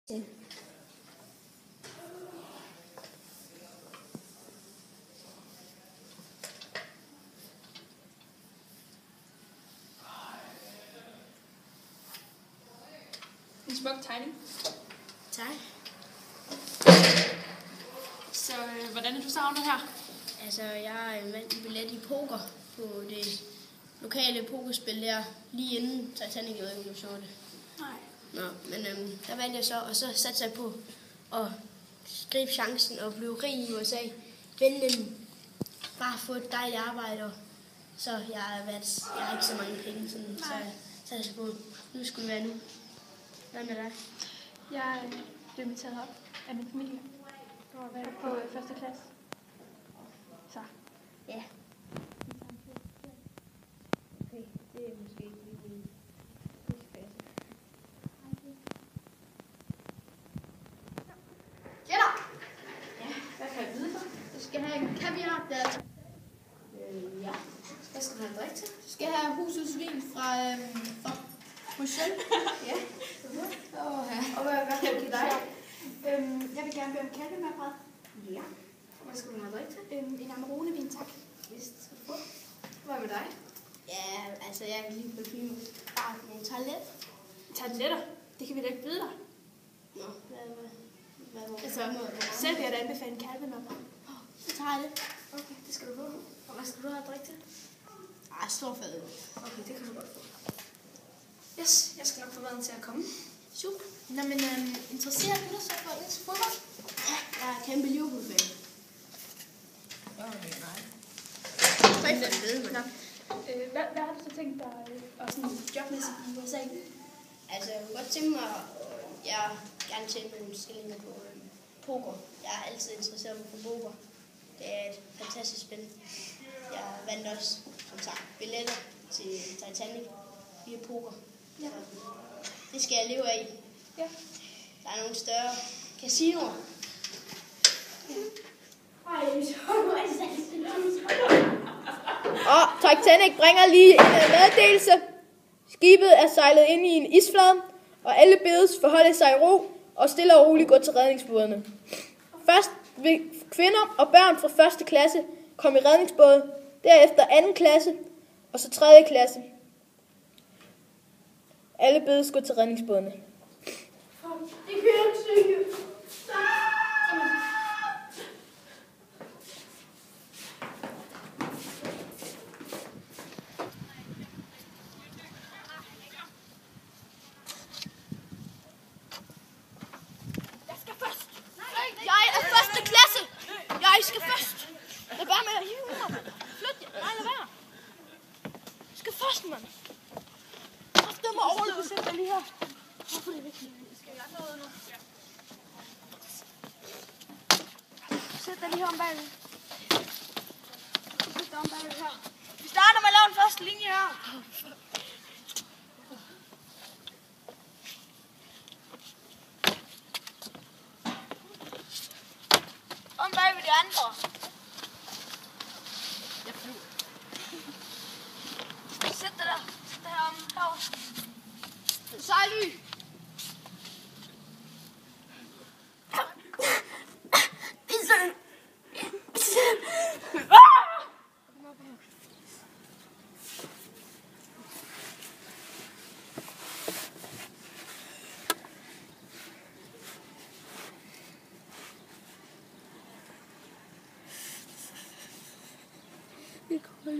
til. En smuk tegning. Tak. Så hvordan er du savnet her? Altså, jeg vandt en billet i poker på det lokale pokerspil der, lige inden Titanic, jeg ved ikke, om du så det. Nej. Nå, men der vandt jeg så, og så satte jeg på at gribe chancen og blive rig i USA. Vende den, bare få et dejligt arbejde, og så jeg har ikke så mange penge, sådan, så jeg satte på, nu skulle det være nu. Hvad med dig? Jeg blev inviteret op af min familie på første klasse. Så. Ja. Okay, det er måske ikke lige min husfase. Gætter! Ja, hvad kan jeg byde for? Du skal have en kaviar, der Ja. Hvad skal du have drik til? Du skal have husets vin fra Bruxelles. Ja. Og hvad kan jeg give dig? Jeg vil gerne bede om kalvemærbrad. Ja. Hvad skal du have drik til? En Amarone-vin, tak. Vist. Hvad med dig? Ja, altså jeg kan lige parfume. Bare nogle Tarteletter? Det kan vi da ikke byde dig. Nå, hvad Altså, selv vil jeg da anbefale en kalvemærbrad. Så tager jeg det. Okay, det skal du få. Og hvad skal du have at drikke til? Stor fad. Okay, det kan du godt få. Yes, jeg skal nok få maden til at komme. Super. Nå, men interesserer du dig så for lidt fodbold? Ja, jeg er kæmpe Liverpool-fan. Okay, nej. Hvad har du så tænkt dig og sådan jobmæssigt i USA? Altså, jeg kunne godt tænke mig, jeg gerne tjene nogle skillinger på poker. Jeg har altid interesseret mig for poker. Det er et fantastisk spil. Jeg vandt også, som sagt, billetter til Titanic via poker. Ja. Det skal jeg leve af. Ja. Der er nogle større casinoer. Og Titanic bringer lige en meddelelse. Skibet er sejlet ind i en isflade, og alle bedes forholde sig i ro og stille og roligt gå til redningsbådene. Først vil kvinder og børn fra første klasse komme i redningsbåde, derefter anden klasse, og så tredje klasse. Alle bedes gå til redningsbådene. Det kan jeg ikke synge. Jeg er første klasse! Jeg skal først! Lad være med at hive mig, mand! Flyt jer! Nej, lad være! Jeg skal først, mand! Kræftet mig overleve, sæt dig lige her. Hvorfor er det vigtigt? Skal jeg noget nu? Ja. Sæt dig lige her om bagved. Sæt dig om bagved her. Vi starter med at lave en første linje her. Om bagved de andre. Jeg flyver. Sæt dig der. Sæt dig herovre. Sejly. Det går